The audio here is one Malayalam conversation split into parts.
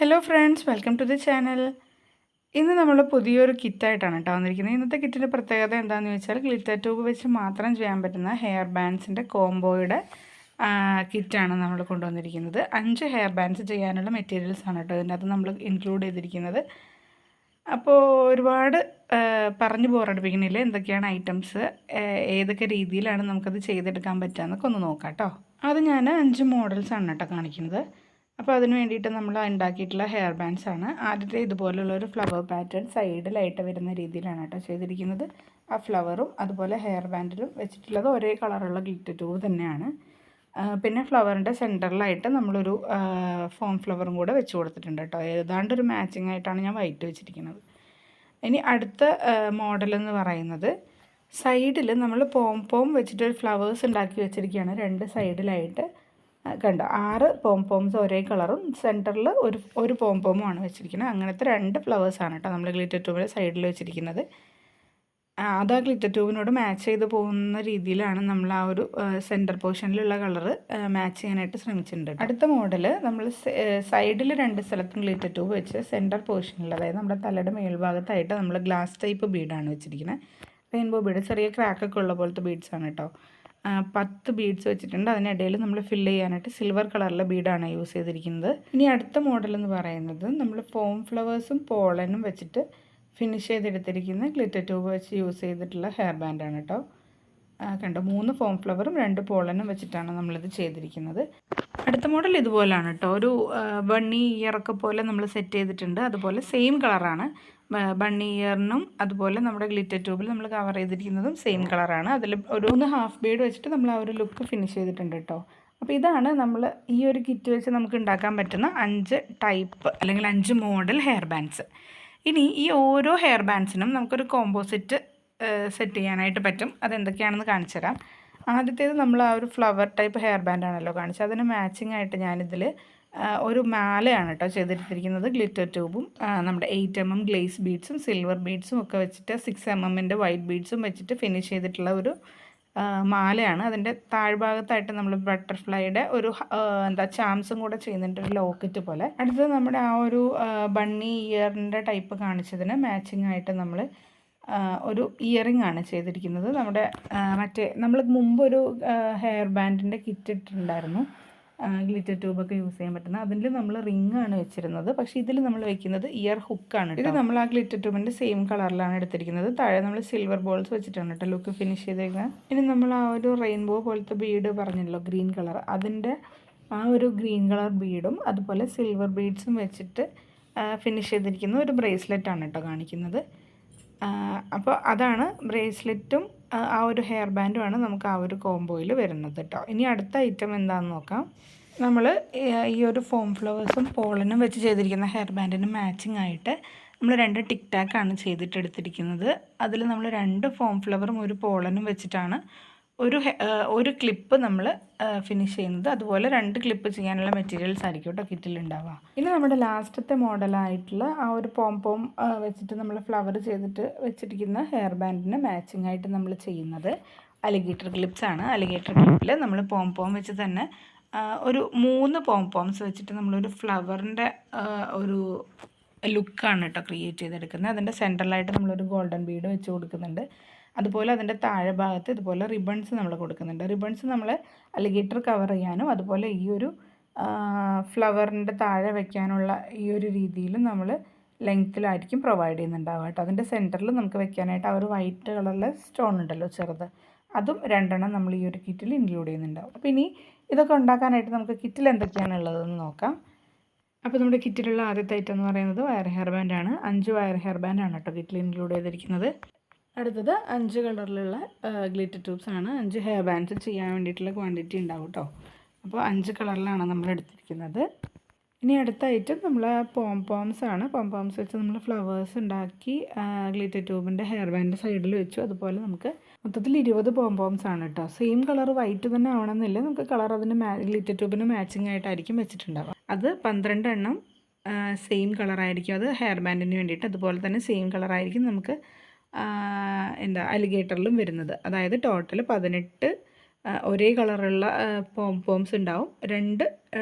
Hello friends, welcome to the channel. ഇന്ന് നമ്മൾ പുതിയൊരു കിറ്റായിട്ടാണ് കേട്ടോ വന്നിരിക്കുന്നത്. ഇന്നത്തെ കിറ്റിൻ്റെ പ്രത്യേകത എന്താണെന്ന് ചോദിച്ചാൽ ഗ്ലിറ്റർ ട്യൂബ് വെച്ച് മാത്രം ചെയ്യാൻ പറ്റുന്ന ഹെയർ ബാൻഡ്സിൻ്റെ കോംബോയുടെ കിറ്റാണ് നമ്മൾ കൊണ്ടുവന്നിരിക്കുന്നത്. 5 ഹെയർ ബാൻഡ്സ് ചെയ്യാനുള്ള മെറ്റീരിയൽസ് ആണ് കേട്ടോ ഇതിനകത്ത് നമ്മൾ ഇൻക്ലൂഡ് ചെയ്തിരിക്കുന്നത്. അപ്പോൾ ഒരുപാട് പറഞ്ഞ് ബോറടിപ്പിക്കുന്നില്ല, എന്തൊക്കെയാണ് ഐറ്റംസ്, ഏതൊക്കെ രീതിയിലാണ് നമുക്കത് ചെയ്തെടുക്കാൻ പറ്റുക എന്നൊക്കെ ഒന്ന് നോക്കാം കേട്ടോ. അത് ഞാൻ 5 മോഡൽസാണ് കേട്ടോ കാണിക്കുന്നത്. അപ്പോൾ അതിന് വേണ്ടിയിട്ട് നമ്മൾ ഉണ്ടാക്കിയിട്ടുള്ള ഹെയർ ബാൻഡ്സ് ആണ്. ആദ്യത്തെ ഇതുപോലുള്ളൊരു ഫ്ലവർ പാറ്റേൺ സൈഡിലായിട്ട് വരുന്ന രീതിയിലാണ് കേട്ടോ ചെയ്തിരിക്കുന്നത്. ആ ഫ്ലവറും അതുപോലെ ഹെയർ ബാൻഡിലും വെച്ചിട്ടുള്ളത് ഒരേ കളറുള്ള ഗ്ലിറ്റർ ട്യൂബ് തന്നെയാണ്. പിന്നെ ഫ്ലവറിൻ്റെ സെൻറ്ററിലായിട്ട് നമ്മളൊരു ഫോം ഫ്ലവറും കൂടെ വെച്ച് കൊടുത്തിട്ടുണ്ട് കേട്ടോ. ഏതാണ്ടൊരു മാച്ചിങ് ആയിട്ടാണ് ഞാൻ വൈറ്റ് വെച്ചിരിക്കുന്നത്. ഇനി അടുത്ത മോഡലെന്ന് പറയുന്നത് സൈഡിൽ നമ്മൾ പോം വെച്ചിട്ടൊരു ഫ്ലവേഴ്സ് ഉണ്ടാക്കി വെച്ചിരിക്കുകയാണ്. 2 സൈഡിലായിട്ട് കണ്ടോ 6 പോംപോംസ് ഒരേ കളറും സെൻറ്ററിൽ ഒരു പോംപോമുമാണ് വെച്ചിരിക്കുന്നത്. അങ്ങനത്തെ 2 ഫ്ലവേഴ്സാണ് കേട്ടോ നമ്മൾ ഗ്ലിറ്റർ ട്യൂബിൻ്റെ സൈഡിൽ വെച്ചിരിക്കുന്നത്. അത് ആ ഗ്ലിറ്റർ ട്യൂബിനോട് മാച്ച് ചെയ്ത് പോകുന്ന രീതിയിലാണ് നമ്മൾ ആ ഒരു സെൻറ്റർ പോർഷനിലുള്ള കളറ് മാച്ച് ചെയ്യാനായിട്ട് ശ്രമിച്ചിട്ടുണ്ട്. അടുത്ത മോഡൽ നമ്മൾ സൈഡിൽ 2 സ്ഥലത്തും ഗ്ലിറ്റർ ട്യൂബ് വെച്ച് സെൻറ്റർ പോർഷനിൽ, അതായത് നമ്മുടെ തലയുടെ മേൽഭാഗത്തായിട്ട് നമ്മൾ ഗ്ലാസ് ടൈപ്പ് ബീഡാണ് വെച്ചിരിക്കുന്നത്. റെയിൻബോ ബീഡ്, ചെറിയ ക്രാക്കൊക്കെ ഉള്ള പോലത്തെ ബീഡ്സാണ് കേട്ടോ. 10 ബീഡ്സ് വെച്ചിട്ടുണ്ട്. അതിനിടയിൽ നമ്മൾ ഫില്ല് ചെയ്യാനായിട്ട് സിൽവർ കളറിലെ ബീഡാണ് യൂസ് ചെയ്തിരിക്കുന്നത്. ഇനി അടുത്ത മോഡൽ എന്ന് പറയുന്നത് നമ്മൾ ഫോം ഫ്ലവേഴ്സും പോളനും വെച്ചിട്ട് ഫിനിഷ് ചെയ്തെടുത്തിരിക്കുന്ന ഗ്ലിറ്റർ ട്യൂബ് വെച്ച് യൂസ് ചെയ്തിട്ടുള്ള ഹെയർ ബാൻഡാണ് കേട്ടോ. കണ്ടോ 3 ഫോം ഫ്ലവറും 2 പോളനും വെച്ചിട്ടാണ് നമ്മളിത് ചെയ്തിരിക്കുന്നത്. അടുത്ത മോഡൽ ഇതുപോലെയാണ് കേട്ടോ. ഒരു ബണ്ണി ഇയറൊക്കെ പോലെ നമ്മൾ സെറ്റ് ചെയ്തിട്ടുണ്ട്. അതുപോലെ സെയിം കളറാണ്. ബണ്ണി ഇയറിനും അതുപോലെ നമ്മുടെ ഗ്ലിറ്റർ ട്യൂബിൽ നമ്മൾ കവർ ചെയ്തിരിക്കുന്നതും സെയിം കളറാണ്. അതിൽ ഒരു 1 ഹാഫ് ബീഡ് വെച്ചിട്ട് നമ്മൾ ആ ഒരു ലുക്ക് ഫിനിഷ് ചെയ്തിട്ടുണ്ട് കേട്ടോ. അപ്പോൾ ഇതാണ് നമ്മൾ ഈ ഒരു കിറ്റ് വെച്ച് നമുക്ക് ഉണ്ടാക്കാൻ പറ്റുന്ന 5 ടൈപ്പ് അല്ലെങ്കിൽ 5 മോഡൽ ഹെയർ ബാൻഡ്സ്. ഇനി ഈ ഓരോ ഹെയർ ബാൻഡ്സിനും നമുക്കൊരു കോമ്പോസിറ്റ് സെറ്റ് ചെയ്യാനായിട്ട് പറ്റും. അതെന്തൊക്കെയാണെന്ന് കാണിച്ചു തരാം. ആദ്യത്തേത് നമ്മൾ ആ ഒരു ഫ്ലവർ ടൈപ്പ് ഹെയർ ബാൻഡാണല്ലോ കാണിച്ചത്. അതിന് മാച്ചിങ് ആയിട്ട് ഞാനിതിൽ ഒരു മാലയാണ് കേട്ടോ ചെയ്തെടുത്തിരിക്കുന്നത്. ഗ്ലിറ്റർ ട്യൂബും നമ്മുടെ 8mm ഗ്ലേസ് ബീഡ്സും സിൽവർ ബീഡ്സും ഒക്കെ വെച്ചിട്ട് 6mm വൈറ്റ് ബീഡ്സും വെച്ചിട്ട് ഫിനിഷ് ചെയ്തിട്ടുള്ള ഒരു മാലയാണ്. അതിൻ്റെ താഴ്ഭാഗത്തായിട്ട് നമ്മൾ ബട്ടർഫ്ലൈയുടെ ഒരു ചാംസും കൂടെ ചെയ്യുന്നുണ്ട്, ഒരു ലോക്കറ്റ് പോലെ. അടുത്തത് നമ്മുടെ ആ ഒരു ബണ്ണി ഇയറിൻ്റെ ടൈപ്പ് കാണിച്ചതിന് മാച്ചിങ് ആയിട്ട് നമ്മൾ ഒരു ഇയറിംഗ് ആണ് ചെയ്തിരിക്കുന്നത്. നമ്മുടെ മറ്റേ നമ്മൾ മുമ്പൊരു ഹെയർ ബാൻഡിൻ്റെ കിറ്റ് ഇട്ടിട്ടുണ്ടായിരുന്നു, ഗ്ലിറ്റർ ട്യൂബൊക്കെ യൂസ് ചെയ്യാൻ പറ്റുന്ന. അതിൽ നമ്മൾ റിംഗ് ആണ് വെച്ചിരുന്നത്. പക്ഷേ ഇതിൽ നമ്മൾ വെക്കുന്നത് ഇയർ ഹുക്കാണ്. ഇത് നമ്മൾ ആ ഗ്ലിറ്റർ ട്യൂബിൻ്റെ സെയിം കളറിലാണ് എടുത്തിരിക്കുന്നത്. താഴെ നമ്മൾ സിൽവർ ബോൾസ് വെച്ചിട്ടാണ് കേട്ടോ ലുക്ക് ഫിനിഷ് ചെയ്തേക്കുന്നത്. ഇനി നമ്മൾ ആ ഒരു റെയിൻബോ പോലത്തെ ബീഡ് പറഞ്ഞല്ലോ, ഗ്രീൻ കളർ, അതിൻ്റെ ആ ഒരു ഗ്രീൻ കളർ ബീഡും അതുപോലെ സിൽവർ ബീഡ്സും വെച്ചിട്ട് ഫിനിഷ് ചെയ്തിരിക്കുന്ന ഒരു ബ്രേസ്ലെറ്റാണ് കേട്ടോ കാണിക്കുന്നത്. അപ്പോൾ അതാണ് ബ്രേസ്ലെറ്റും ആ ഒരു ഹെയർ ബാൻഡുമാണ് നമുക്ക് ആ ഒരു കോംബോയിൽ വരുന്നത് കേട്ടോ. ഇനി അടുത്ത ഐറ്റം എന്താണെന്ന് നോക്കാം. നമ്മൾ ഈ ഒരു ഫോം ഫ്ലവേഴ്സും പോളനും വെച്ച് ചെയ്തിരിക്കുന്ന ഹെയർ ബാൻഡിന് മാച്ചിങ് ആയിട്ട് നമ്മൾ 2 ടിക് ടാക്കാണ് ചെയ്തിട്ടെടുത്തിരിക്കുന്നത്. അതിൽ നമ്മൾ 2 ഫോം ഫ്ലവറും ഒരു പോളനും വെച്ചിട്ടാണ് ഒരു ക്ലിപ്പ് നമ്മൾ ഫിനിഷ് ചെയ്യുന്നത്. അതുപോലെ 2 ക്ലിപ്പ് ചെയ്യാനുള്ള മെറ്റീരിയൽസ് ആയിരിക്കും കേട്ടോ കിറ്റിലുണ്ടാവുക. ഇനി നമ്മുടെ ലാസ്റ്റത്തെ മോഡലായിട്ടുള്ള ആ ഒരു പോം വെച്ചിട്ട് നമ്മൾ ഫ്ലവർ ചെയ്തിട്ട് വെച്ചിരിക്കുന്ന ഹെയർ ബാൻഡിന് മാച്ചിങ് ആയിട്ട് നമ്മൾ ചെയ്യുന്നത് അലിഗേറ്റർ ക്ലിപ്സ് ആണ്. അലിഗേറ്റർ ക്ലിപ്പിൽ നമ്മൾ പോം വെച്ച് തന്നെ ഒരു 3 പോംസ് വെച്ചിട്ട് നമ്മളൊരു ഫ്ലവറിൻ്റെ ഒരു ലുക്കാണ് കേട്ടോ ക്രിയേറ്റ് ചെയ്തെടുക്കുന്നത്. അതിൻ്റെ സെൻറ്ററിലായിട്ട് നമ്മളൊരു ഗോൾഡൻ ബീഡ് വെച്ച് കൊടുക്കുന്നുണ്ട്. അതുപോലെ അതിൻ്റെ താഴെ ഭാഗത്ത് ഇതുപോലെ റിബൺസ് നമ്മൾ കൊടുക്കുന്നുണ്ട്. റിബൺസ് നമ്മൾ അലിഗേറ്റർ കവർ ചെയ്യാനും അതുപോലെ ഈ ഒരു ഫ്ലവറിൻ്റെ താഴെ വയ്ക്കാനുള്ള ഈ ഒരു രീതിയിൽ നമ്മൾ ലെങ്ത്തിലായിരിക്കും പ്രൊവൈഡ് ചെയ്യുന്നുണ്ടാവുക കേട്ടോ. അതിൻ്റെ സെൻറ്ററിൽ നമുക്ക് വെക്കാനായിട്ട് ആ ഒരു വൈറ്റ് കളറിലെ സ്റ്റോൺ ഉണ്ടല്ലോ ചെറുത്, അതും 2 നമ്മൾ ഈ ഒരു കിറ്റിൽ ഇൻക്ലൂഡ് ചെയ്യുന്നുണ്ടാവും. അപ്പോൾ ഇനി ഇതൊക്കെ ഉണ്ടാക്കാനായിട്ട് നമുക്ക് കിറ്റിൽ എന്തൊക്കെയാണ് ഉള്ളതെന്ന് നോക്കാം. അപ്പോൾ നമ്മുടെ കിറ്റിലുള്ള ആദ്യത്തെ ഐറ്റം എന്ന് പറയുന്നത് വയർ ഹെയർ ബാൻഡാണ്. 5 വയർ ഹെയർ ബാൻഡാണ് കേട്ടോ കിറ്റിൽ ഇൻക്ലൂഡ് ചെയ്തിരിക്കുന്നത്. അടുത്തത് 5 കളറിലുള്ള ഗ്ലിറ്റർ ട്യൂബ്സ് ആണ്. 5 ഹെയർ ബാൻഡ്സ് ചെയ്യാൻ വേണ്ടിയിട്ടുള്ള ക്വാണ്ടിറ്റി ഉണ്ടാവും കേട്ടോ. അപ്പോൾ 5 കളറിലാണ് നമ്മൾ എടുത്തിരിക്കുന്നത്. ഇനി അടുത്ത ഐറ്റം നമ്മൾ പോംസ് ആണ്. പോംസ് വെച്ച് നമ്മൾ ഫ്ലവേഴ്സ് ഉണ്ടാക്കി ഗ്ലിറ്റർ ട്യൂബിൻ്റെ ഹെയർ ബാൻഡ് സൈഡിൽ വെച്ചു. അതുപോലെ നമുക്ക് മൊത്തത്തിൽ 20 പോംസ് ആണ് കേട്ടോ. സെയിം കളർ വൈറ്റ് തന്നെ ആവണമെന്നില്ല, നമുക്ക് കളർ അതിന് ഗ്ലിറ്റർ ട്യൂബിന് മാച്ചിങ് ആയിട്ടായിരിക്കും വെച്ചിട്ടുണ്ടാവുക. അത് 12 എണ്ണം സെയിം കളറായിരിക്കും അത് ഹെയർ ബാൻഡിന് വേണ്ടിയിട്ട്. അതുപോലെ തന്നെ സെയിം കളറായിരിക്കും നമുക്ക് അലിഗേറ്ററിലും വരുന്നത്. അതായത് ടോട്ടൽ 18 ഒരേ കളറുള്ള പോംസ് ഉണ്ടാവും.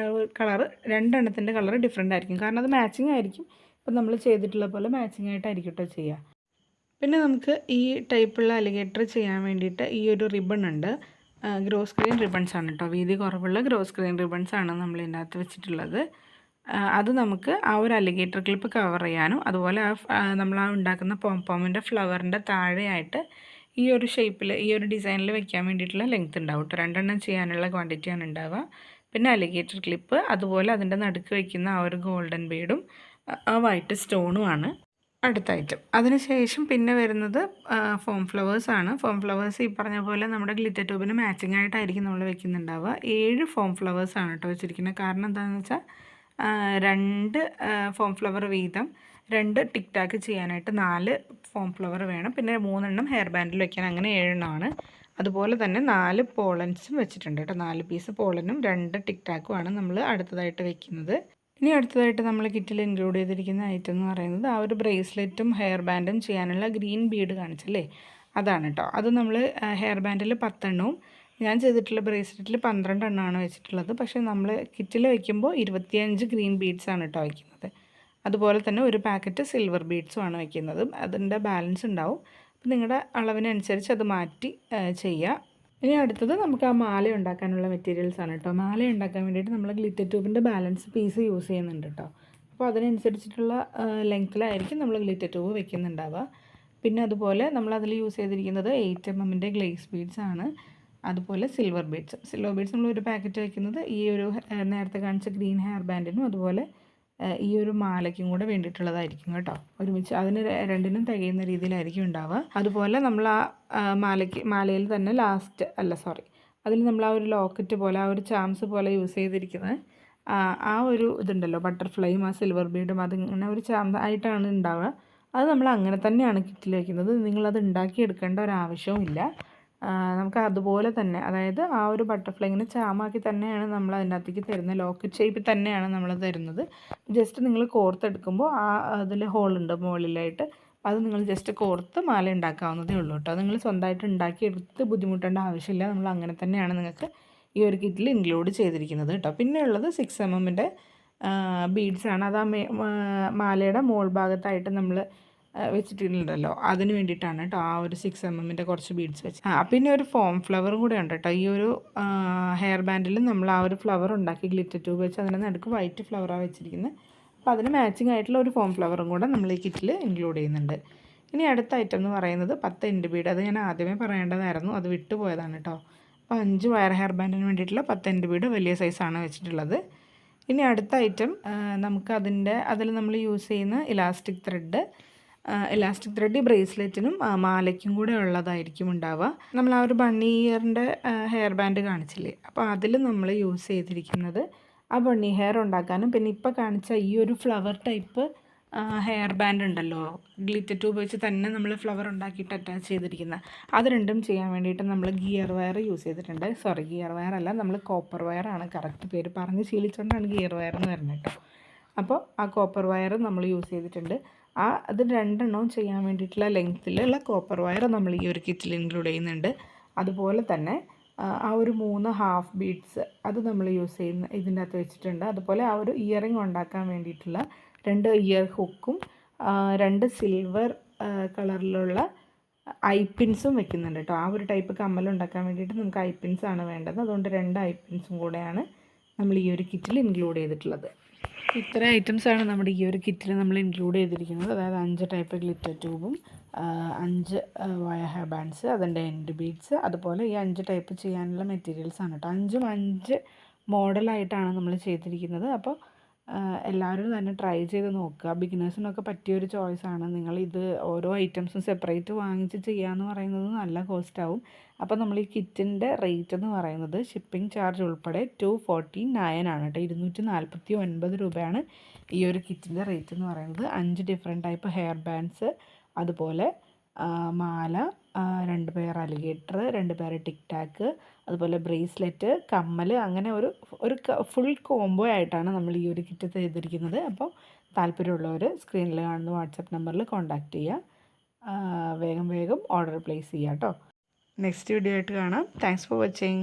രണ്ടെണ്ണത്തിൻ്റെ കളർ ഡിഫറെൻ്റ് ആയിരിക്കും, കാരണം അത് മാച്ചിങ് ആയിരിക്കും. ഇപ്പം നമ്മൾ ചെയ്തിട്ടുള്ള പോലെ മാച്ചിങ് ആയിട്ടായിരിക്കും കേട്ടോ ചെയ്യുക. പിന്നെ നമുക്ക് ഈ ടൈപ്പുള്ള അലിഗേറ്റർ ചെയ്യാൻ വേണ്ടിയിട്ട് ഈ ഒരു റിബൺ ഉണ്ട്. ഗ്രോസ് ഗ്രെയിൻ റിബൺസ് ആണ് കേട്ടോ, വീതി കുറവുള്ള ഗ്രോസ് ഗ്രെയിൻ റിബൺസ് ആണ് നമ്മൾ ഇതിനകത്ത് വെച്ചിട്ടുള്ളത്. അത് നമുക്ക് ആ ഒരു അലിഗേറ്റർ ക്ലിപ്പ് കവർ ചെയ്യാനും, അതുപോലെ നമ്മൾ ഉണ്ടാക്കുന്ന പോംപോമിൻ്റെ ഫ്ലവറിൻ്റെ താഴെയായിട്ട് ഈ ഒരു ഷേപ്പിൽ, ഈ ഒരു ഡിസൈനിൽ വെക്കാൻ വേണ്ടിയിട്ടുള്ള ലെങ്ത് ഉണ്ടാവും കേട്ടോ. 2 എണ്ണം ചെയ്യാനുള്ള ക്വാണ്ടിറ്റിയാണ് ഉണ്ടാവുക. പിന്നെ അലിഗേറ്റർ ക്ലിപ്പ്, അതുപോലെ അതിൻ്റെ നടുക്ക് വയ്ക്കുന്ന ആ ഒരു ഗോൾഡൻ ബീഡും ആ വൈറ്റ് സ്റ്റോണുമാണ് അടുത്ത ഐറ്റം. അതിനുശേഷം പിന്നെ വരുന്നത് ഫോം ഫ്ലവേഴ്സ് ആണ്. ഫോം ഫ്ലവേഴ്സ് ഈ പറഞ്ഞ പോലെ നമ്മുടെ ഗ്ലിറ്റർ ട്യൂബിന് മാച്ചിങ് ആയിട്ടായിരിക്കും നമ്മൾ വെക്കുന്നുണ്ടാവുക. 7 ഫോം ഫ്ലവേഴ്സ് ആണ് കേട്ടോ വെച്ചിരിക്കുന്നത്. കാരണം എന്താണെന്ന് വെച്ചാൽ 2 ഫോം ഫ്ലവർ വീതം, 2 ടിക് ടാക്ക് ചെയ്യാനായിട്ട് 4 ഫോം ഫ്ലവർ വേണം. പിന്നെ 3 എണ്ണം ഹെയർ ബാൻഡിൽ വെക്കാൻ, അങ്ങനെ 7 എണ്ണമാണ്. അതുപോലെ തന്നെ 4 പോളൻസും വെച്ചിട്ടുണ്ട് കേട്ടോ. 4 പീസ് പോളനും 2 ടിക് ടാക്കുമാണ് നമ്മൾ അടുത്തതായിട്ട് വെക്കുന്നത്. ഇനി അടുത്തതായിട്ട് നമ്മൾ കിറ്റിൽ ഇൻക്ലൂഡ് ചെയ്തിരിക്കുന്ന ഐറ്റം എന്ന് പറയുന്നത് ആ ഒരു ബ്രേസ്ലെറ്റും ഹെയർ ബാൻഡും ചെയ്യാനുള്ള ഗ്രീൻ ബീഡ് കാണിച്ചല്ലേ, അതാണ് കേട്ടോ. അത് നമ്മൾ ഹെയർ ബാൻഡിൽ 10 എണ്ണവും ഞാൻ ചെയ്തിട്ടുള്ള ബ്രേസ്ലെറ്റിൽ 12 എണ്ണമാണ് വെച്ചിട്ടുള്ളത്. പക്ഷേ നമ്മൾ കിറ്റിൽ വയ്ക്കുമ്പോൾ 25 ഗ്രീൻ ബീഡ്സാണ് കേട്ടോ വയ്ക്കുന്നത്. അതുപോലെ തന്നെ ഒരു പാക്കറ്റ് സിൽവർ ബീഡ്സും ആണ് വയ്ക്കുന്നത്. അതിൻ്റെ ബാലൻസ് ഉണ്ടാവും. അപ്പോൾ നിങ്ങളുടെ അളവിനനുസരിച്ച് അത് മാറ്റി ചെയ്യുക. ഇനി അടുത്തത് നമുക്ക് ആ മാല ഉണ്ടാക്കാനുള്ള മെറ്റീരിയൽസ് ആണ് കേട്ടോ. മാല ഉണ്ടാക്കാൻ വേണ്ടിയിട്ട് നമ്മൾ ഗ്ലിറ്റർ ട്യൂബിൻ്റെ ബാലൻസ് പീസ് യൂസ് ചെയ്യുന്നുണ്ട് കേട്ടോ. അപ്പോൾ അതിനനുസരിച്ചിട്ടുള്ള ലെങ്ത്തിലായിരിക്കും നമ്മൾ ഗ്ലിറ്റർ ട്യൂബ് വെക്കുന്നുണ്ടാവുക. പിന്നെ അതുപോലെ നമ്മളതിൽ യൂസ് ചെയ്തിരിക്കുന്നത് 8 mm ഗ്ലേസ് ബീഡ്സ് ആണ്. അതുപോലെ സിൽവർ ബീഡ്സ് നമ്മൾ ഒരു പാക്കറ്റ് വയ്ക്കുന്നത് ഈ ഒരു നേരത്തെ കാണിച്ച ഗ്രീൻ ഹെയർ ബാൻഡിനും അതുപോലെ ഈ ഒരു മാലയ്ക്കും കൂടെ വേണ്ടിയിട്ടുള്ളതായിരിക്കും കേട്ടോ. ഒരുമിച്ച് അതിന് രണ്ടിനും തികയുന്ന രീതിയിലായിരിക്കും ഉണ്ടാവുക. അതുപോലെ നമ്മൾ ആ മാലയിൽ തന്നെ അതിൽ നമ്മൾ ആ ഒരു ലോക്കറ്റ് പോലെ, ആ ഒരു ചാംസ് പോലെ യൂസ് ചെയ്തിരിക്കുന്നത് ആ ഒരു ഇതുണ്ടല്ലോ, ബട്ടർഫ്ലൈയും ആ സിൽവർ ബീഡും, അതിങ്ങനെ ഒരു ആയിട്ടാണ് ഉണ്ടാവുക. അത് നമ്മൾ അങ്ങനെ തന്നെയാണ് കിറ്റിൽ വയ്ക്കുന്നത്. നിങ്ങളത് ഉണ്ടാക്കിയെടുക്കേണ്ട ഒരാവശ്യവും ഇല്ല. നമുക്ക് അതുപോലെ തന്നെ, അതായത് ആ ഒരു ബട്ടർഫ്ലൈ ഇങ്ങനെ ചാമാക്കി തന്നെയാണ് നമ്മൾ അതിനകത്തേക്ക് തരുന്നത്. ലോക്കറ്റ് ഷേപ്പിൽ തന്നെയാണ് നമ്മൾ തരുന്നത്. ജസ്റ്റ് നിങ്ങൾ കോർത്തെടുക്കുമ്പോൾ അതിൽ ഹോളുണ്ട് മുകളിലായിട്ട്, അത് നിങ്ങൾ ജസ്റ്റ് കോർത്ത് മാല ഉണ്ടാക്കാവുന്നതേ ഉള്ളൂ കേട്ടോ. നിങ്ങൾ സ്വന്തമായിട്ട് ഉണ്ടാക്കിയെടുത്ത് ബുദ്ധിമുട്ടേണ്ട ആവശ്യമില്ല. നമ്മൾ അങ്ങനെ തന്നെയാണ് നിങ്ങൾക്ക് ഈ ഒരു കിറ്റിൽ ഇൻക്ലൂഡ് ചെയ്തിരിക്കുന്നത് കേട്ടോ. പിന്നെ ഉള്ളത് 6 mm ബീഡ്സാണ്. അത് ആ മാലയുടെ മോൾ ഭാഗത്തായിട്ട് നമ്മൾ വെച്ചിട്ടുണ്ടല്ലോ, അതിന് വേണ്ടിയിട്ടാണ് കേട്ടോ ആ ഒരു 6 mm കുറച്ച് ബീഡ്സ് വെച്ച്. പിന്നെ ഒരു ഫോം ഫ്ലവറും കൂടെ ഉണ്ട് കേട്ടോ. ഈ ഒരു ഹെയർ ബാൻഡിൽ നമ്മൾ ആ ഒരു ഫ്ലവർ ഉണ്ടാക്കി ഗ്ലിറ്റർ ട്യൂബ് വെച്ച് അതിൻ്റെ നടുക്ക് വൈറ്റ് ഫ്ലവറാണ് വെച്ചിരിക്കുന്നത്. അപ്പോൾ അതിന് മാച്ചിങ് ആയിട്ടുള്ള ഒരു ഫോം ഫ്ലവറും കൂടെ നമ്മൾ ഈ കിറ്റിൽ ഇൻക്ലൂഡ് ചെയ്യുന്നുണ്ട്. ഇനി അടുത്ത ഐറ്റം എന്ന് പറയുന്നത് 10 എൻഡ് ബീഡ്. അത് ഞാൻ ആദ്യമേ പറയേണ്ടതായിരുന്നു, അത് വിട്ടുപോയതാണ് കേട്ടോ. അപ്പോൾ 5 വയർ ഹെയർ ബാൻഡിന് വേണ്ടിയിട്ടുള്ള 10 എൻഡ് ബീഡ് വലിയ സൈസാണ് വെച്ചിട്ടുള്ളത്. ഇനി അടുത്ത ഐറ്റം നമുക്ക് അതിൽ നമ്മൾ യൂസ് ചെയ്യുന്ന ഇലാസ്റ്റിക് ത്രെഡ് ബ്രേസ്ലെറ്റിനും മാലയ്ക്കും കൂടെ ഉള്ളതായിരിക്കും ഉണ്ടാവുക. നമ്മൾ ആ ഒരു ബണ്ണി ഇയറിൻ്റെ ഹെയർ ബാൻഡ് കാണിച്ചില്ലേ, അപ്പോൾ അതിൽ നമ്മൾ യൂസ് ചെയ്തിരിക്കുന്നത് ആ ബണ്ണി ഹെയർ ഉണ്ടാക്കാനും, പിന്നെ ഇപ്പോൾ കാണിച്ച ഈ ഒരു ഫ്ലവർ ടൈപ്പ് ഹെയർ ബാൻഡ് ഉണ്ടല്ലോ, ഗ്ലിറ്റർ ട്യൂബ് വെച്ച് തന്നെ നമ്മൾ ഫ്ലവർ ഉണ്ടാക്കിയിട്ട് അറ്റാച്ച് ചെയ്തിരിക്കുന്ന, അത് രണ്ടും ചെയ്യാൻ വേണ്ടിയിട്ട് നമ്മൾ ഗിയർ വയർ യൂസ് ചെയ്തിട്ടുണ്ട്. ഗിയർ വയർ അല്ല, നമ്മൾ കോപ്പർ വയറാണ് കറക്റ്റ് പേര്, പറഞ്ഞ് ശീലിച്ചുകൊണ്ടാണ് ഗിയർ വയർ എന്ന് പറയുന്നത് കേട്ടോ. അപ്പോൾ ആ കോപ്പർ വയർ നമ്മൾ യൂസ് ചെയ്തിട്ടുണ്ട്. അത് 2 എണ്ണവും ചെയ്യാൻ വേണ്ടിയിട്ടുള്ള ലെങ്ത്തിലുള്ള കോപ്പർ വയർ നമ്മൾ ഈ ഒരു കിറ്റിൽ ഇൻക്ലൂഡ് ചെയ്യുന്നുണ്ട്. അതുപോലെ തന്നെ ആ ഒരു 3 ഹാഫ് ബീഡ്സ് അത് നമ്മൾ യൂസ് ചെയ്യുന്ന ഇതിൻ്റെ അകത്ത് വെച്ചിട്ടുണ്ട്. അതുപോലെ ആ ഒരു ഇയറിംഗ് ഉണ്ടാക്കാൻ വേണ്ടിയിട്ടുള്ള 2 ഇയർ ഹുക്കും 2 സിൽവർ കളറിലുള്ള ഐപ്പിൻസും വെക്കുന്നുണ്ട് കേട്ടോ. ആ ഒരു ടൈപ്പ് കമ്മലുണ്ടാക്കാൻ വേണ്ടിയിട്ട് നമുക്ക് ഐപ്പിൻസാണ് വേണ്ടത്. അതുകൊണ്ട് 2 ഐപ്പിൻസും കൂടെയാണ് നമ്മൾ ഈ ഒരു കിറ്റിൽ ഇൻക്ലൂഡ് ചെയ്തിട്ടുള്ളത്. ഇത്ര ഐറ്റംസാണ് നമ്മുടെ ഈ ഒരു കിറ്റിൽ നമ്മൾ ഇൻക്ലൂഡ് ചെയ്തിരിക്കുന്നത്. അതായത് 5 ടൈപ്പ് ഗ്ലിറ്റർ ട്യൂബും 5 വയർ ഹെയർ ബാൻഡ്സ്, അതിൻ്റെ എൻഡ് ബീഡ്സ്, അതുപോലെ ഈ 5 ടൈപ്പ് ചെയ്യാനുള്ള മെറ്റീരിയൽസാണ് കേട്ടോ. 5 മോഡലായിട്ടാണ് നമ്മൾ ചെയ്തിരിക്കുന്നത്. അപ്പോൾ എല്ലാവരും തന്നെ ട്രൈ ചെയ്ത് നോക്കുക. ബിഗിനേഴ്സിനൊക്കെ പറ്റിയൊരു ചോയ്സാണ്. നിങ്ങളിത് ഓരോ ഐറ്റംസും സെപ്പറേറ്റ് വാങ്ങിച്ച് ചെയ്യാമെന്ന് പറയുന്നത് നല്ല കോസ്റ്റാവും. അപ്പോൾ നമ്മൾ ഈ കിറ്റിൻ്റെ റേറ്റ് എന്ന് പറയുന്നത് ഷിപ്പിംഗ് ചാർജ് ഉൾപ്പെടെ 249 ആണ് കേട്ടോ. 249 രൂപയാണ് ഈ ഒരു കിറ്റിൻ്റെ റേറ്റ് എന്ന് പറയുന്നത്. 5 ഡിഫറെൻറ്റ് ടൈപ്പ് ഹെയർ ബാൻഡ്സ്, അതുപോലെ മാല, 2 പെയർ അലിഗേറ്റർ, 2 പെയർ ടിക് ടാക്ക്, അതുപോലെ ബ്രേസ്ലെറ്റ്, കമ്മൽ, അങ്ങനെ ഒരു ഫുൾ കോംബോ ആയിട്ടാണ് നമ്മൾ ഈ ഒരു കിറ്റ് ചെയ്തിരിക്കുന്നത്. അപ്പോൾ താല്പര്യമുള്ളവർ സ്ക്രീനിൽ കാണുന്ന വാട്സപ്പ് നമ്പറിൽ കോൺടാക്റ്റ് ചെയ്യുക. വേഗം ഓർഡർ പ്ലേസ് ചെയ്യുക കേട്ടോ. നെക്സ്റ്റ് വീഡിയോ ആയിട്ട് കാണാം. Thanks for watching.